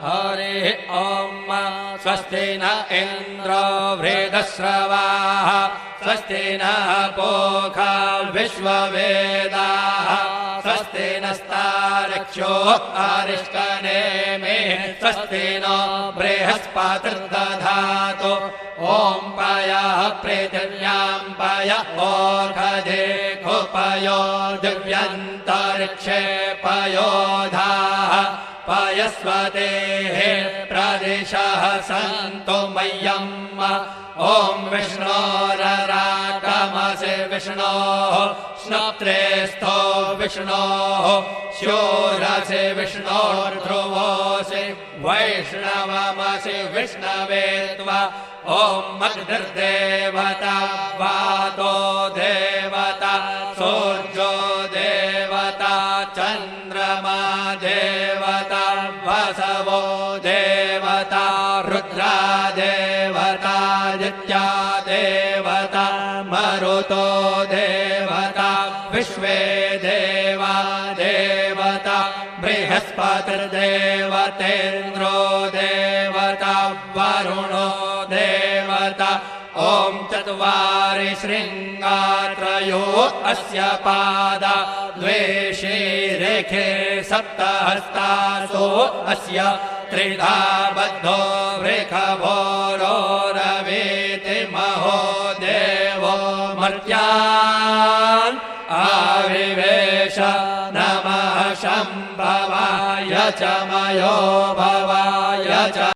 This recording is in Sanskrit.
हरिः ॐ स्वस्ति न इन्द्रो वृद्धश्रवाः स्वस्ति नः पूषा विश्ववेदाः स्वस्ति नस्तार्क्ष्यो अरिष्टनेमिः स्वस्ति नो बृहस्पतिर्दधातु ॐ पयः पृथिव्यां पय ओषधे कुपयो दिव्यन्तरिक्षे पयोधाः पयस्वतेः प्रदिशः सन्तु मह्यम् ॐ विष्णोररागमसि विष्णोः स्नप्त्रेस्थो विष्णोः शूरसि विष्णोर्ध्रुवोऽसि वैष्णवमसि विष्णवे त्वा ॐ अग्निर्देवता वातो देवता सूर्यो देवता चन्द्रमा देवता वसवो देवता रुद्रा देवता आदित्या देवता मरुतो देवता विश्वे देवा देवता बृहस्पतिर्देवतेन्द्रो देवता वरुणो देवता ॐ चत्वारि शृङ्गात्रयो अस्य पादा द्वे शीरेखे सप्तहस्तासो अस्य त्रिधा बद्धो वृषभोरोरवीति महो देवो मर्त्यान् आविवेश नमः शम्भवाय च मयो भवाय च